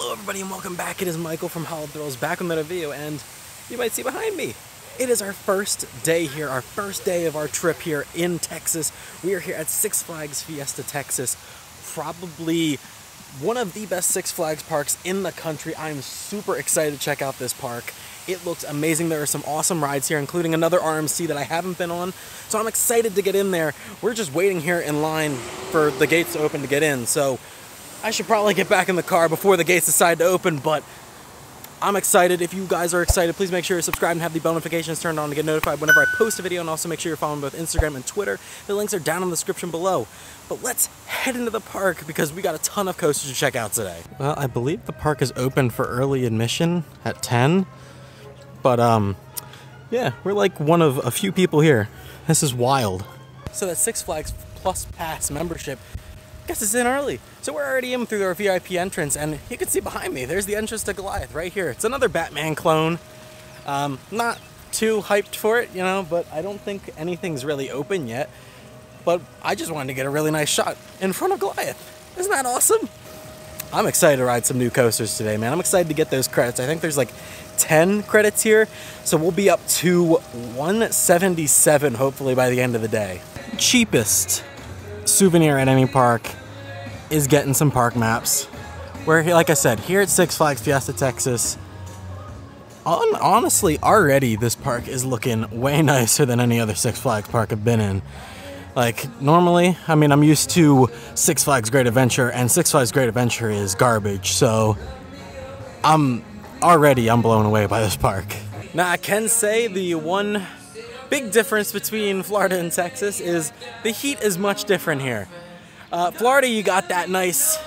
Hello everybody and welcome back. It is Michael from Hollow Thrills back with another video, and you might see behind me, it is our first day here, our first day of our trip here in Texas. We are here at Six Flags Fiesta Texas, probably one of the best Six Flags parks in the country. I'm super excited to check out this park. It looks amazing. There are some awesome rides here, including another RMC that I haven't been on, so I'm excited to get in there. We're just waiting here in line for the gates to open to get in, so I should probably get back in the car before the gates decide to open, but I'm excited. If you guys are excited, please make sure you subscribe and have the bell notifications turned on to get notified whenever I post a video, and also make sure you're following both Instagram and Twitter. The links are down in the description below. But let's head into the park because we got a ton of coasters to check out today. Well, I believe the park is open for early admission at 10, but yeah, we're like one of a few people here. This is wild. So that Six Flags Plus Pass membership guess it's in early. So we're already in through our VIP entrance, and you can see behind me, there's the entrance to Goliath right here. It's another Batman clone. Not too hyped for it, you know, but I don't think anything's really open yet. But I just wanted to get a really nice shot in front of Goliath. Isn't that awesome? I'm excited to ride some new coasters today, man. I'm excited to get those credits. I think there's like 10 credits here, so we'll be up to 177 hopefully by the end of the day. Cheapest souvenir at any park is getting some park maps. We're here, like I said, here at Six Flags Fiesta Texas. Honestly, already this park is looking way nicer than any other Six Flags park I've been in. Like, normally, I mean, I'm used to Six Flags Great Adventure, and Six Flags Great Adventure is garbage, so I'm blown away by this park. Now, I can say the one big difference between Florida and Texas is the heat is much different here. Florida, you got that nice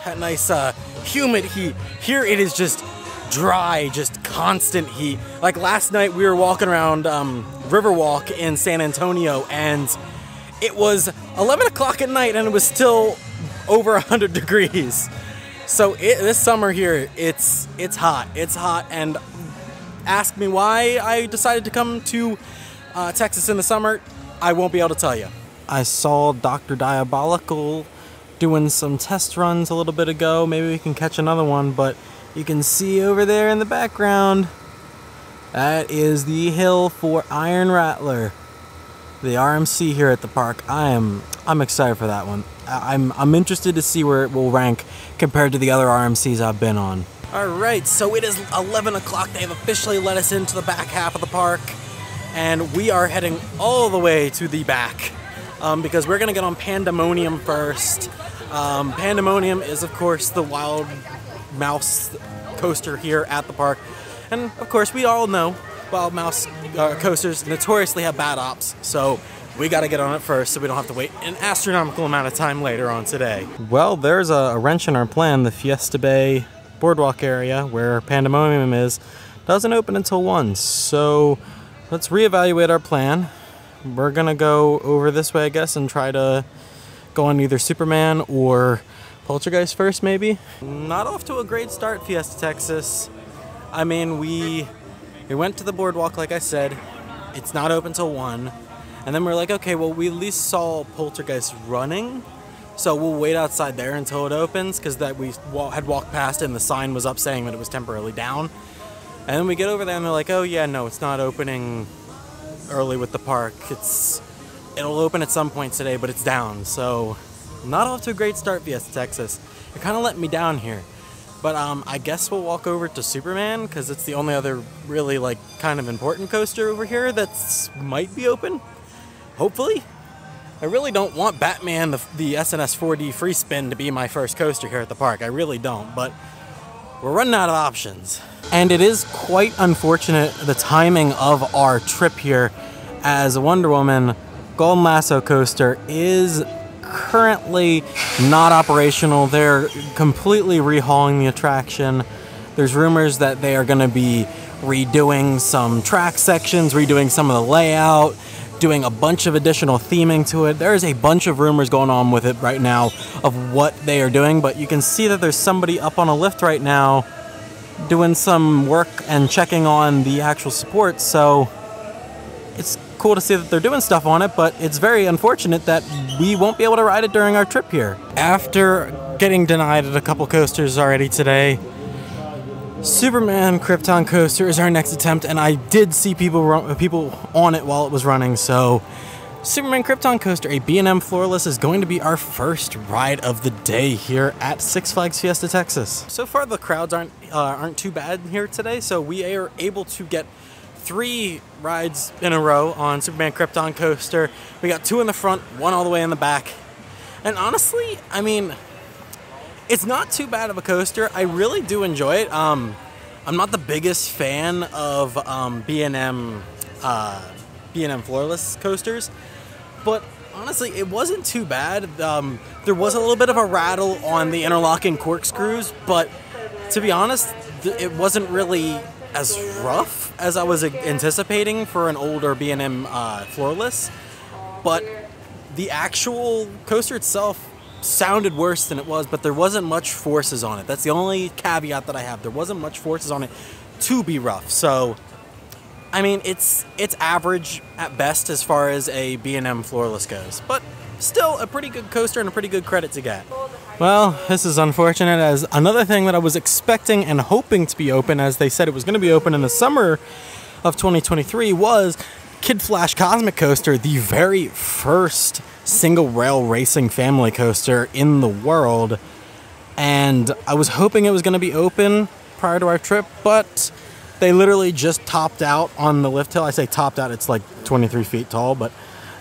humid heat. Here it is just dry, just constant heat. Like last night we were walking around Riverwalk in San Antonio, and it was 11 o'clock at night and it was still over 100 degrees. So this summer here, it's hot. It's hot, and ask me why I decided to come to Texas in the summer, I won't be able to tell you. I saw Dr. Diabolical doing some test runs a little bit ago. Maybe we can catch another one, but you can see over there in the background, that is the hill for Iron Rattler, the RMC here at the park. I'm excited for that one. I'm interested to see where it will rank compared to the other RMCs I've been on. Alright, so it is 11 o'clock. They have officially let us into the back half of the park, and we are heading all the way to the back because we're gonna get on Pandemonium first. Pandemonium is, of course, the wild mouse coaster here at the park, and of course we all know wild mouse coasters notoriously have bad ops, so we gotta get on it first so we don't have to wait an astronomical amount of time later on today. Well, there's a wrench in our plan. The Fiesta Bay boardwalk area where Pandemonium is doesn't open until 1, so let's reevaluate our plan. We're gonna go over this way, I guess, and try to go on either Superman or Poltergeist first, maybe. Not off to a great start, Fiesta Texas. I mean, we went to the boardwalk, like I said. It's not open till 1. And then we're like, okay, well, we at least saw Poltergeist running, so we'll wait outside there until it opens, because that we had walked past it and the sign was up saying that it was temporarily down. And then we get over there and they're like, oh yeah, no, it's not opening early with the park. It'll open at some point today, but it's down. So not off to a great start, Fiesta Texas. You're kind of letting me down here. But I guess we'll walk over to Superman, because it's the only other really like kind of important coaster over here that's might be open. Hopefully. I really don't want Batman, the SNS 4D free spin, to be my first coaster here at the park. I really don't, but we're running out of options. And it is quite unfortunate, the timing of our trip here, as Wonder Woman Golden Lasso coaster is currently not operational. They're completely rehauling the attraction. There's rumors that they are going to be redoing some track sections, redoing some of the layout, doing a bunch of additional theming to it. There is a bunch of rumors going on with it right now of what they are doing, but you can see that there's somebody up on a lift right now doing some work and checking on the actual support, so it's cool to see that they're doing stuff on it, but it's very unfortunate that we won't be able to ride it during our trip here. After getting denied at a couple coasters already today, Superman Krypton coaster is our next attempt, and I did see people on it while it was running, so Superman Krypton coaster, a B&M floorless, is going to be our first ride of the day here at Six Flags Fiesta Texas. So far the crowds aren't too bad here today, so we are able to get 3 rides in a row on Superman Krypton coaster. We got 2 in the front, 1 all the way in the back. And honestly, I mean, it's not too bad of a coaster. I really do enjoy it. I'm not the biggest fan of B&M floorless coasters, but honestly, it wasn't too bad. There was a little bit of a rattle on the interlocking corkscrews, but to be honest, it wasn't really as rough as I was anticipating for an older B&M floorless. But the actual coaster itself sounded worse than it was, but there wasn't much forces on it. That's the only caveat that I have. There wasn't much forces on it to be rough. So, I mean, it's average at best as far as a B&M floorless goes, but still a pretty good coaster and a pretty good credit to get. Well, this is unfortunate, as another thing that I was expecting and hoping to be open, as they said it was going to be open in the summer of 2023, was Kid Flash Cosmic Coaster, the very first single rail racing family coaster in the world. And I was hoping it was going to be open prior to our trip, but they literally just topped out on the lift hill. I say topped out, it's like 23 feet tall, but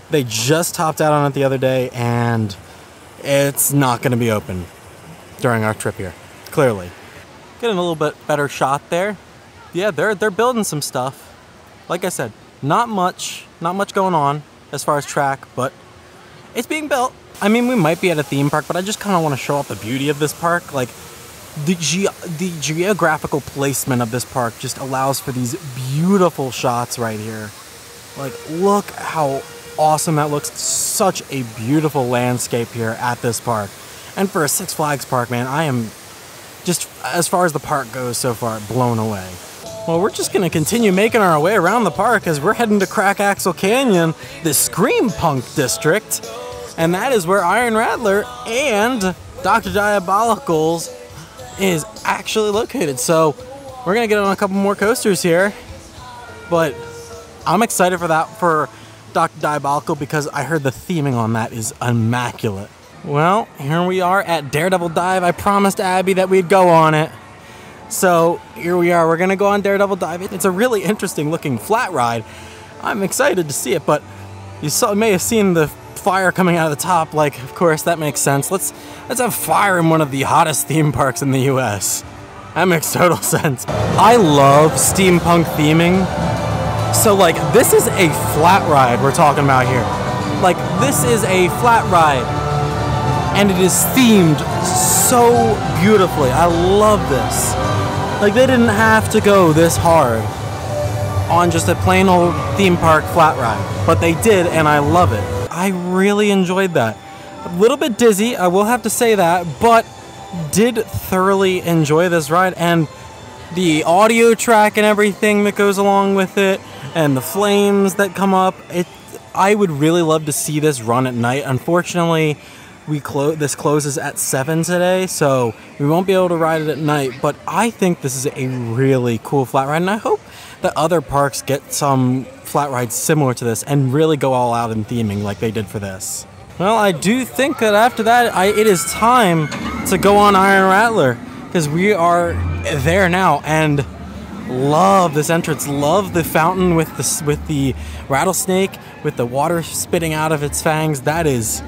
they just topped out on it the other day, and it's not going to be open during our trip here, clearly. Getting a little bit better shot there. Yeah, they're building some stuff. Like I said, not much going on as far as track, but it's being built. I mean, we might be at a theme park, but I just kind of want to show off the beauty of this park. Like, the geographical placement of this park just allows for these beautiful shots right here. Like, look how awesome that looks. Such a beautiful landscape here at this park. And for a Six Flags park, man, I am just, as far as the park goes so far, blown away. Well, we're just gonna continue making our way around the park as we're heading to Crack Axle Canyon, the Scream Punk district. And that is where Iron Rattler and Dr. Diabolical's is actually located. So we're gonna get on a couple more coasters here, but I'm excited for that, for Dr. Diabolical, because I heard the theming on that is immaculate. Well, here we are at Daredevil Dive. I promised Abby that we'd go on it. So here we are, we're gonna go on Daredevil Dive. It's a really interesting looking flat ride. I'm excited to see it, but you may have seen the fire coming out of the top. Like, of course, that makes sense. Let's have fire in one of the hottest theme parks in the US. That makes total sense. I love steampunk theming. So like, this is a flat ride we're talking about here. Like, this is a flat ride, and it is themed so beautifully. I love this. Like, they didn't have to go this hard on just a plain old theme park flat ride, but they did, and I love it. I really enjoyed that. A little bit dizzy, I will have to say that, but did thoroughly enjoy this ride, and the audio track and everything that goes along with it, and the flames that come up. I would really love to see this run at night. Unfortunately, this closes at 7 today, so we won't be able to ride it at night, but I think this is a really cool flat ride, and I hope that other parks get some flat rides similar to this and really go all out in theming like they did for this. Well, I do think that after that, it is time to go on Iron Rattler, because we are there now, and love this entrance. Love the fountain with the rattlesnake, with the water spitting out of its fangs. That is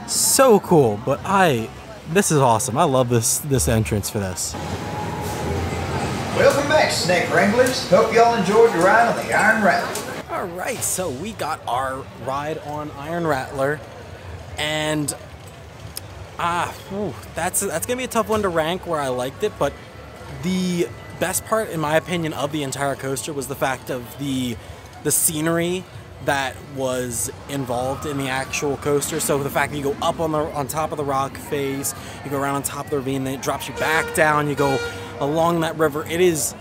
so cool. But this is awesome. I love this entrance for this. Welcome back, Snake Wranglers. Hope y'all enjoyed your ride on the Iron Rattler. All right, so we got our ride on Iron Rattler, and that's gonna be a tough one to rank where I liked it, but the best part, in my opinion, of the entire coaster was the fact of the scenery that was involved in the actual coaster. So the fact that you go up on top of the rock face, you go around on top of the ravine, then it drops you back down, you go along that river. It is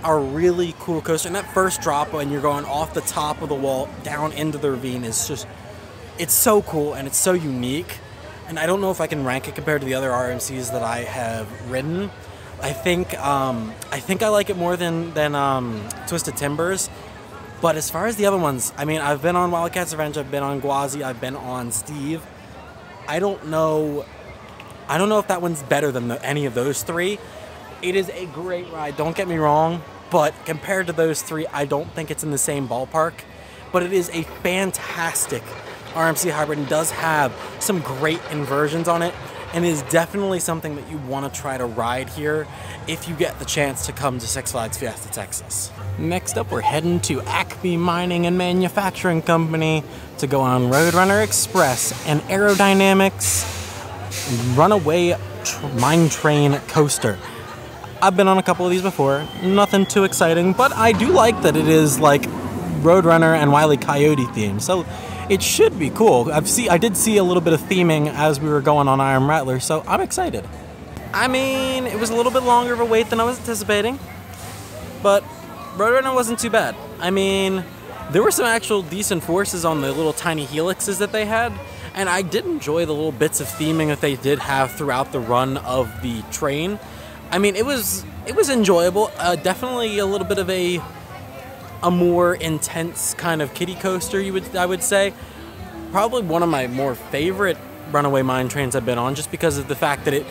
a really cool coaster, and that first drop when you're going off the top of the wall down into the ravine is just, it's so cool and it's so unique. And I don't know if I can rank it compared to the other RMCs that I have ridden. I think I like it more than Twisted Timbers. But as far as the other ones, I mean, I've been on Wildcats Revenge, I've been on Gwazi, I've been on Steve. I don't know if that one's better than any of those three. It is a great ride, don't get me wrong, but compared to those three, I don't think it's in the same ballpark. But it is a fantastic RMC hybrid and does have some great inversions on it, and is definitely something that you want to try to ride here if you get the chance to come to Six Flags Fiesta Texas. Next up, we're heading to Acme Mining and Manufacturing Company to go on Roadrunner Express, an aerodynamics runaway mine train coaster. I've been on a couple of these before, nothing too exciting, but I do like that it is like Roadrunner and Wile E. Coyote themed, so it should be cool. I did see a little bit of theming as we were going on Iron Rattler, so I'm excited. I mean, it was a little bit longer of a wait than I was anticipating, but Roadrunner wasn't too bad. I mean, there were some actual decent forces on the little tiny helixes that they had, and I did enjoy the little bits of theming that they did have throughout the run of the train. I mean, it was enjoyable. Definitely a little bit of a more intense kind of kiddie coaster, I would say. Probably one of my more favorite runaway mine trains I've been on, just because of the fact that it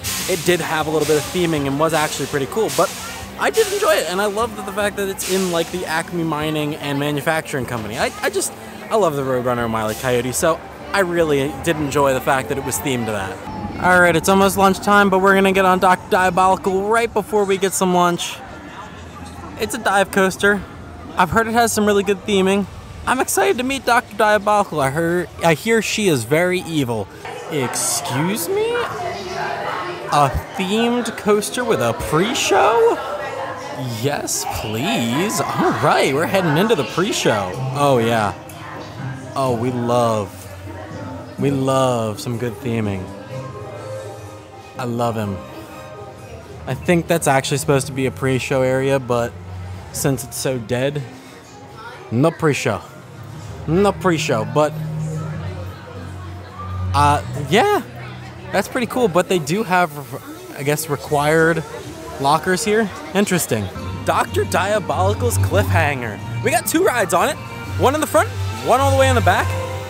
did have a little bit of theming and was actually pretty cool. But I did enjoy it, and I love the fact that it's in like the Acme Mining and Manufacturing Company. I love the Roadrunner and Wile E. Coyote, so I really did enjoy the fact that it was themed to that. Alright, it's almost lunchtime, but we're gonna get on Dr. Diabolical right before we get some lunch. It's a dive coaster. I've heard it has some really good theming. I'm excited to meet Dr. Diabolical. I hear she is very evil. Excuse me? A themed coaster with a pre-show? Yes, please. All right, we're heading into the pre-show. Oh, yeah. Oh, we love some good theming. I love him. I think that's actually supposed to be a pre-show area, but since it's so dead, no pre-show. No pre-show, but yeah, that's pretty cool. But they do have, I guess, required lockers here. Interesting. Dr. Diabolical's Cliffhanger. We got two rides on it. One in the front, one all the way in the back.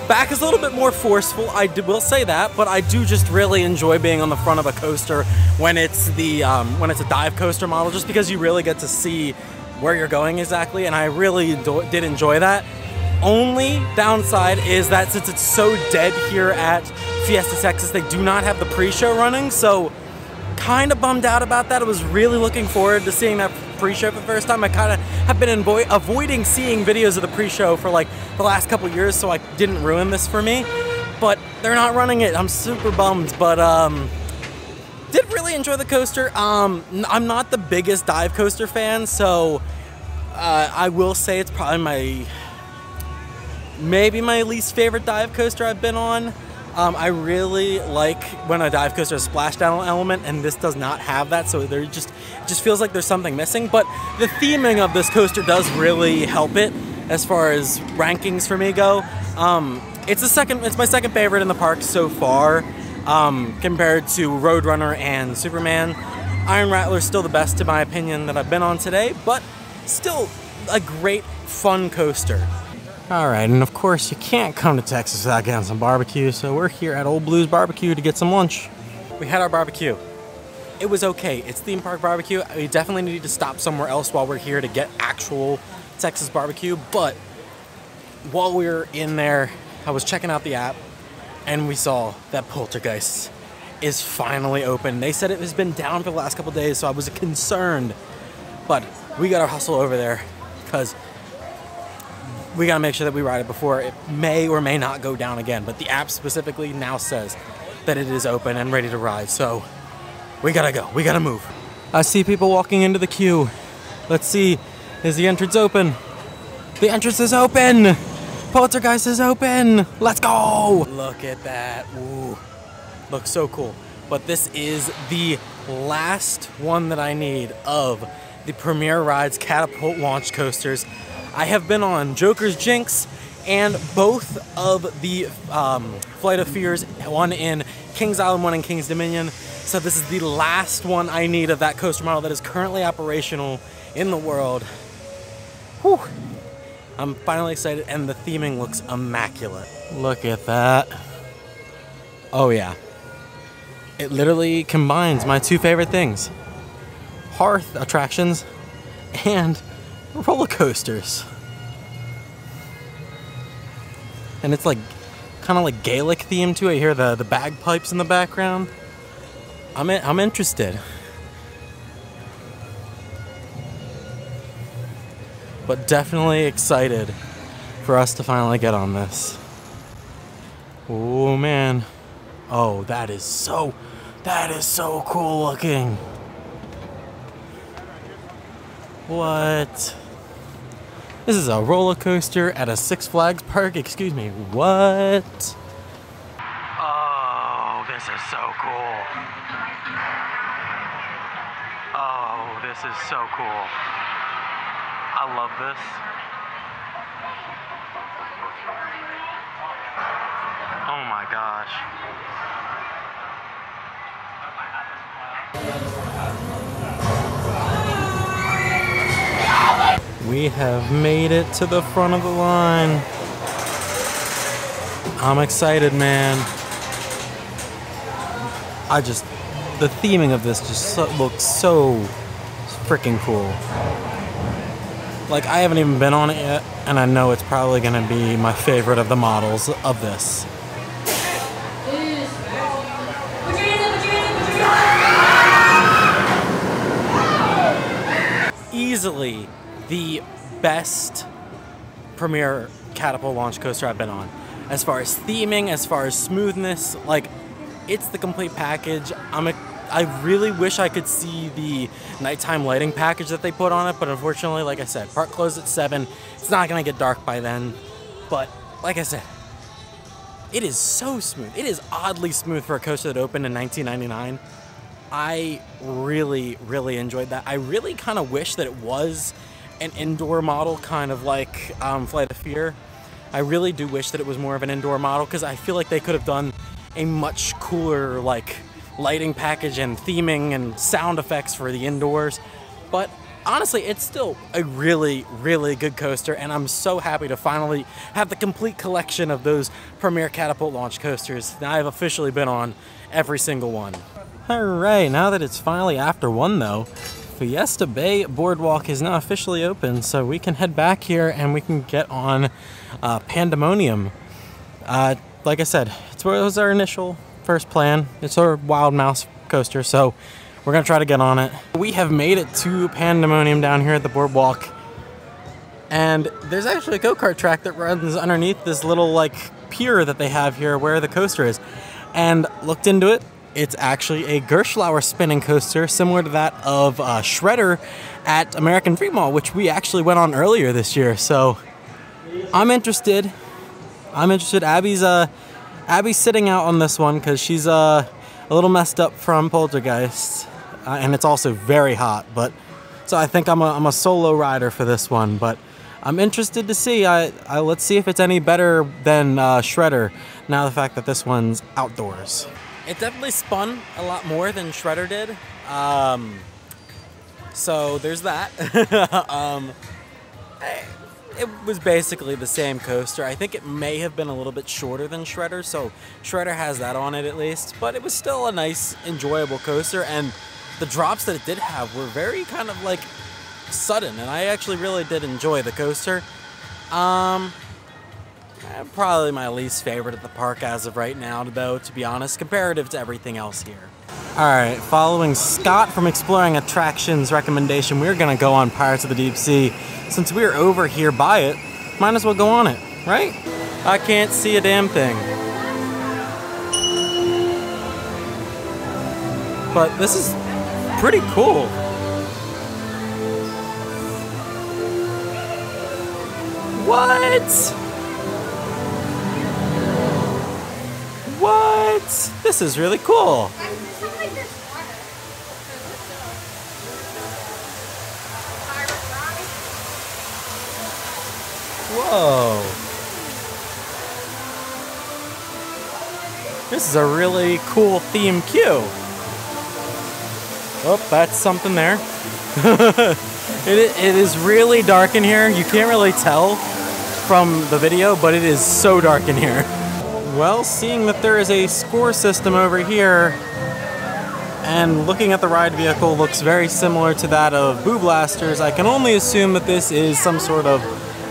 Back is a little bit more forceful, will say that, but I do just really enjoy being on the front of a coaster when it's a dive coaster model, just because you really get to see where you're going exactly, and I really did enjoy that. Only downside is that since it's so dead here at Fiesta Texas, they do not have the pre-show running, so kind of bummed out about that. I was really looking forward to seeing that pre-show for the first time. I kind of have been avoiding seeing videos of the pre-show for like the last couple years, so I didn't ruin this for me, but they're not running it. I'm super bummed, but did really enjoy the coaster. I'm not the biggest dive coaster fan, so I will say it's probably maybe my least favorite dive coaster I've been on. I really like when a dive coaster has a splashdown element, and this does not have that, so it just feels like there's something missing. But the theming of this coaster does really help it as far as rankings for me go. It's my second favorite in the park so far, compared to Roadrunner and Superman. Iron Rattler is still the best, in my opinion, that I've been on today, but still a great, fun coaster. Alright, and of course you can't come to Texas without getting some barbecue, so we're here at Old Blues Barbecue to get some lunch. We had our barbecue. It was okay. It's theme park barbecue. We definitely need to stop somewhere else while we're here to get actual Texas barbecue, but while we were in there, I was checking out the app, and we saw that Poltergeist is finally open. They said it has been down for the last couple days, so I was concerned, but we gotta hustle over there, because we gotta make sure that we ride it before it may or may not go down again. But the app specifically now says that it is open and ready to ride, so we gotta go, we gotta move. I see people walking into the queue. Let's see, is the entrance open? The entrance is open! Poltergeist is open! Let's go! Look at that, ooh. Looks so cool. But this is the last one that I need of the Premier Rides Catapult launch coasters. I have been on Joker's Jinx and both of the Flight of Fears, one in Kings Island, one in Kings Dominion. So this is the last one I need of that coaster model that is currently operational in the world. Whew. I'm finally excited, and the theming looks immaculate. Look at that. Oh yeah. It literally combines my two favorite things. Hearth attractions and roller coasters. And it's like kind of like Gaelic theme too. I hear the bagpipes in the background. I'm interested. But definitely excited for us to finally get on this. Oh man. Oh, that is so cool looking. What? This is a roller coaster at a Six Flags park? Excuse me, what? Oh, this is so cool. Oh, this is so cool. I love this. Oh my gosh. We have made it to the front of the line. I'm excited, man. The theming of this just looks so freaking cool. Like, I haven't even been on it yet, and I know it's probably gonna be my favorite of the models of this. Easily the best premier catapult launch coaster I've been on. As far as theming, as far as smoothness, like, it's the complete package. I really wish I could see the nighttime lighting package that they put on it, but unfortunately, like I said, park closed at 7. It's not gonna get dark by then. But like I said, it is so smooth. It is oddly smooth for a coaster that opened in 1999. I really, really enjoyed that. I really kind of wish that it was an indoor model, kind of like Flight of Fear. I really do wish that it was more of an indoor model, because I feel like they could have done a much cooler, like, lighting package and theming and sound effects for the indoors. But honestly, it's still a really, really good coaster, and I'm so happy to finally have the complete collection of those premier catapult launch coasters. Now I've officially been on every single one. Alright, now that it's finally after 1 though, Fiesta Bay Boardwalk is now officially open, so we can head back here and we can get on Pandemonium. Like I said, it was our initial first plan. It's our Wild Mouse coaster, so we're gonna try to get on it. We have made it to Pandemonium down here at the boardwalk, and there's actually a go-kart track that runs underneath this little like pier that they have here where the coaster is. And looked into it, it's actually a Gerschlauer spinning coaster similar to that of Shredder at American Free Mall, which we actually went on earlier this year. So I'm interested. Abby's sitting out on this one because she's a little messed up from Poltergeist, and it's also very hot. But so I think I'm a solo rider for this one. But I'm interested to see. Let's see if it's any better than Shredder. Now the fact that this one's outdoors, it definitely spun a lot more than Shredder did. So there's that. It was basically the same coaster. I think it may have been a little bit shorter than Shredder, so Shredder has that on it at least, but it was still a nice, enjoyable coaster, and the drops that it did have were very kind of like sudden, and I actually really did enjoy the coaster. Probably my least favorite at the park as of right now, though, to be honest, comparative to everything else here. Alright, following Scott from Exploring Attractions' recommendation, we're gonna go on Pirates of the Deep Sea. Since we're over here by it, might as well go on it, right? I can't see a damn thing. But this is pretty cool. What? What? This is really cool. Whoa. This is a really cool theme queue. Oh, that's something there. It is really dark in here. You can't really tell from the video, but it is so dark in here. Well, seeing that there is a score system over here, and looking at the ride vehicle looks very similar to that of Boo Blasters, I can only assume that this is some sort of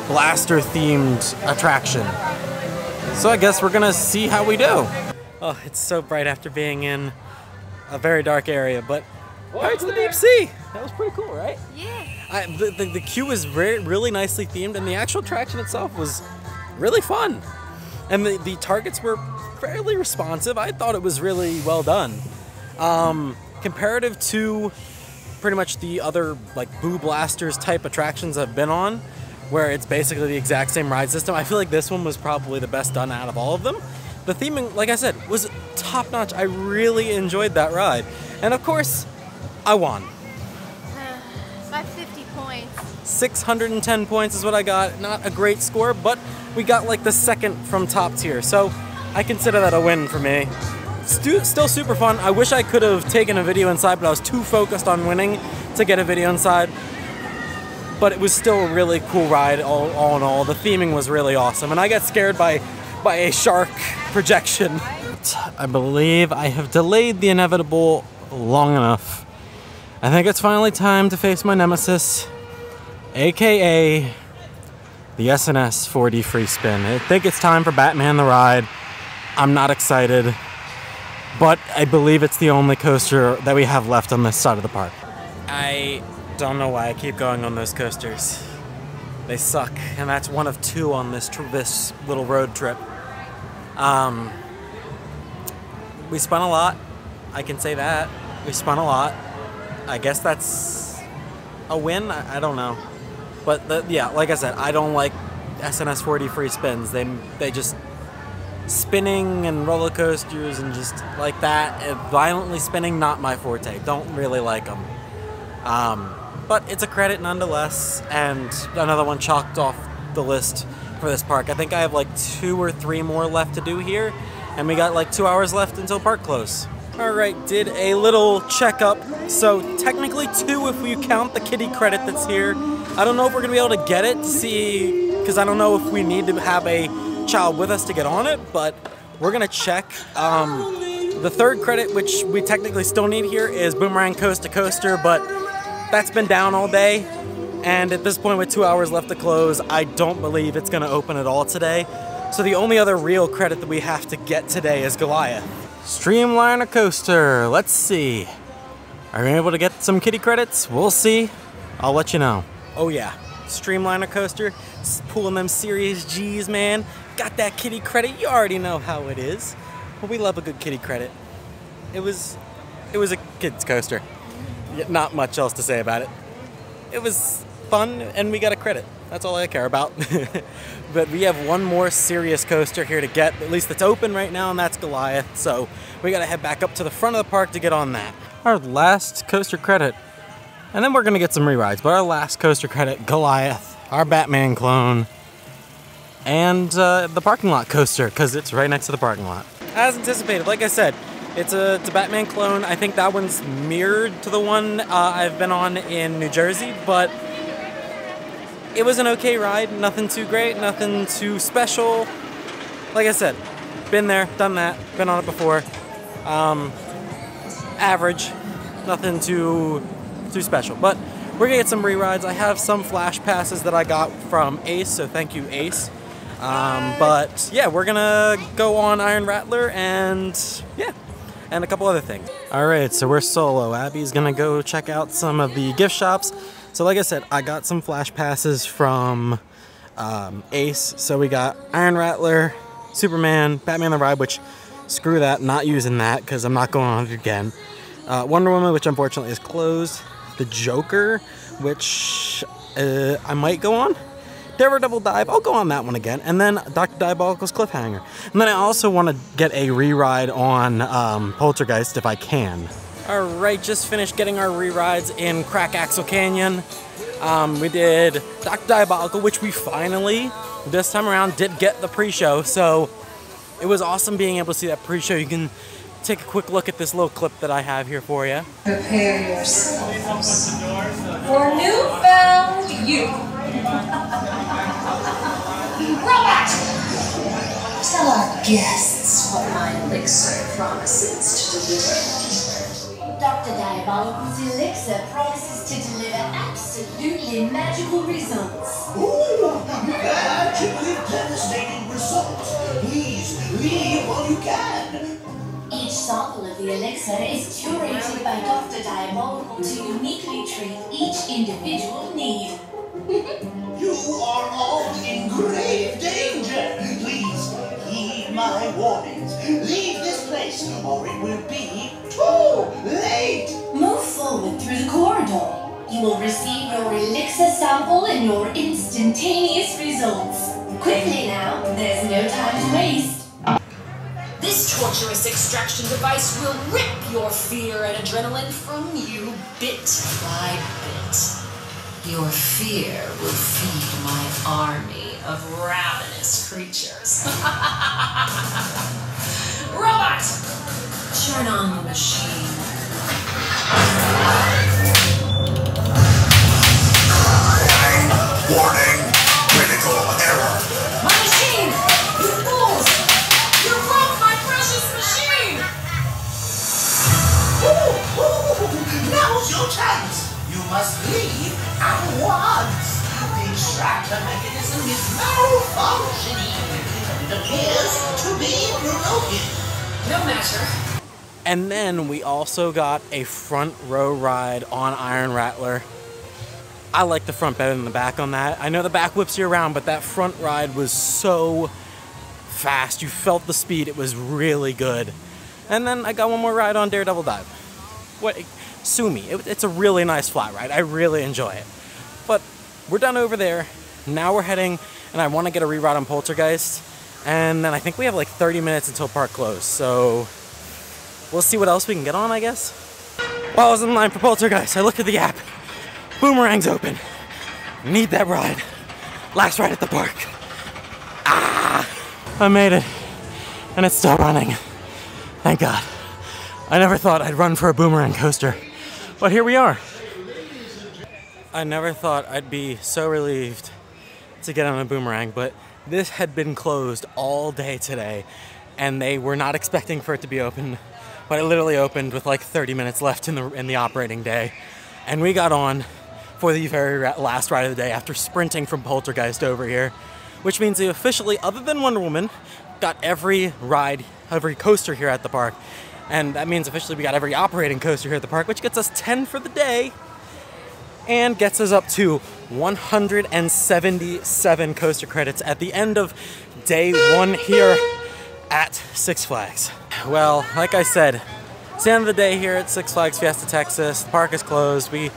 blaster-themed attraction. So I guess we're gonna see how we do. Oh, it's so bright after being in a very dark area, but Pirates of the Deep Sea! That was pretty cool, right? Yeah. The queue was really nicely themed, and the actual attraction itself was really fun. And the targets were fairly responsive. I thought it was really well done. Comparative to pretty much the other like Boo Blasters type attractions I've been on, where it's basically the exact same ride system, I feel like this one was probably the best done out of all of them. The theming, like I said, was top notch. I really enjoyed that ride. And of course, I won. About 50 points. 610 points is what I got. Not a great score, but we got like the second from top tier. So I consider that a win for me. Still super fun. I wish I could have taken a video inside, but I was too focused on winning to get a video inside. But it was still a really cool ride all in all. The theming was really awesome. And I got scared by a shark projection. I believe I have delayed the inevitable long enough. I think it's finally time to face my nemesis, aka the SNS 4D free spin. I think it's time for Batman the Ride. I'm not excited, but I believe it's the only coaster that we have left on this side of the park. I don't know why I keep going on those coasters. They suck, and that's one of two on this little road trip. We spun a lot. I can say that. We spun a lot. I guess that's a win. I don't know, but yeah, like I said, I don't like SNS 4D free spins. They just spinning and roller coasters and just like that, violently spinning, not my forte. Don't really like them. But it's a credit nonetheless, and another one chalked off the list for this park. I think I have like 2 or 3 more left to do here, and we got like 2 hours left until park close. Alright, did a little checkup. So technically 2 if you count the kitty credit that's here. I don't know if we're gonna be able to get it to see, because I don't know if we need to have a child with us to get on it, but we're gonna check. The 3rd credit, which we technically still need here, is Boomerang Coast to Coaster, but that's been down all day, and at this point with 2 hours left to close, I don't believe it's gonna open at all today. So the only other real credit that we have to get today is Goliath. Streamliner Coaster, let's see. Are we able to get some kitty credits? We'll see. I'll let you know. Oh yeah, Streamliner Coaster, pulling them serious G's, man. Got that kitty credit, you already know how it is. Well, we love a good kitty credit. It was a kid's coaster. Not much else to say about it. It was fun, and we got a credit. That's all I care about. But we have one more serious coaster here to get. At least it's open right now, and that's Goliath. So we gotta head back up to the front of the park to get on that. Our last coaster credit, and then we're gonna get some re-rides, but our last coaster credit, Goliath, our Batman clone, and the parking lot coaster, because it's right next to the parking lot. As anticipated, like I said, it's a Batman clone. I think that one's mirrored to the one I've been on in New Jersey, but it was an okay ride. Nothing too great, nothing too special. Like I said, been there, done that, been on it before. Average, nothing too special. But we're gonna get some re-rides. I have some flash passes that I got from Ace, so thank you, Ace. But yeah, we're gonna go on Iron Rattler and yeah, and a couple other things. All right, so we're solo. Abby's gonna go check out some of the gift shops. So like I said, I got some flash passes from Ace. So we got Iron Rattler, Superman, Batman the Ride, which screw that, not using that because I'm not going on it again. Wonder Woman, which unfortunately is closed. The Joker, which I might go on. Daredevil Dive, I'll go on that one again. And then Dr. Diabolical's Cliffhanger. And then I also want to get a re-ride on Poltergeist if I can. Alright, just finished getting our re-rides in Crack Axle Canyon. We did Dr. Diabolical, which we finally, this time around, did get the pre-show. So it was awesome being able to see that pre-show. You can take a quick look at this little clip that I have here for you. Prepare yourselves for newfound youth. Robot! Tell our guests what my elixir promises to deliver. Dr. Diabolical's elixir promises to deliver absolutely magical results. Ooh, magically devastating results. Please leave while you can. Each sample of the elixir is curated by Dr. Diabolical to uniquely treat each individual need. You are all in grave danger. Please heed my warnings. Leave this place or it will be too late. Move forward through the corridor. You will receive your elixir sample and your instantaneous results. Quickly now, there's no time to waste. This torturous extraction device will rip your fear and adrenaline from you bit by bit. Your fear will feed my army of ravenous creatures. Robot! Turn on the machine. Warning, critical error. My machine! You fools! You broke my precious machine! Now's your chance. You must leave at once. The extractor mechanism is malfunctioning. It appears to be broken. No matter. And then we also got a front row ride on Iron Rattler. I like the front better than the back on that. I know the back whips you around, but that front ride was so fast. You felt the speed. It was really good. And then I got one more ride on Daredevil Dive. What? Sue me. It's a really nice flat ride. I really enjoy it. But we're done over there. Now we're heading, and I want to get a re-ride on Poltergeist. And then I think we have like 30 minutes until park close. So we'll see what else we can get on, I guess. While I was in line for Poltergeist, I looked at the app. Boomerang's open. Need that ride. Last ride at the park. Ah! I made it. And it's still running. Thank God. I never thought I'd run for a boomerang coaster. But here we are. I never thought I'd be so relieved to get on a boomerang, but this had been closed all day today, and they were not expecting for it to be open, but it literally opened with like 30 minutes left in the operating day. And we got on for the very last ride of the day after sprinting from Poltergeist over here, which means they officially, other than Wonder Woman, got every ride, every coaster here at the park. And that means officially we got every operating coaster here at the park, which gets us 10 for the day and gets us up to 177 coaster credits at the end of day one here at Six Flags. Well, like I said, it's the end of the day here at Six Flags Fiesta Texas. The park is closed. We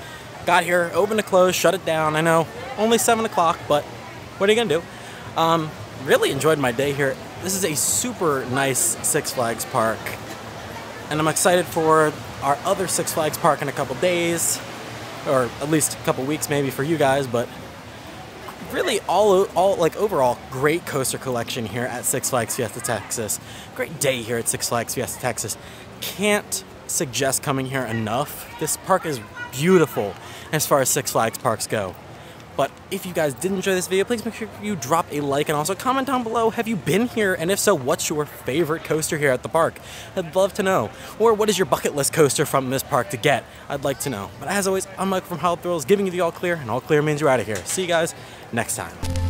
got here, open to close, shut it down. I know, only 7 o'clock, but what are you gonna do? Really enjoyed my day here. This is a super nice Six Flags park, and I'm excited for our other Six Flags park in a couple days, or at least a couple weeks maybe for you guys, but really all like overall great coaster collection here at Six Flags Fiesta Texas. Great day here at Six Flags Fiesta Texas. Can't suggest coming here enough. This park is beautiful as far as Six Flags parks go. But if you guys did enjoy this video, please make sure you drop a like and also comment down below, have you been here? And if so, what's your favorite coaster here at the park? I'd love to know. Or what is your bucket list coaster from this park to get? I'd like to know. But as always, I'm Mike from Hollow Thrills, giving you the all clear, and all clear means you're out of here. See you guys next time.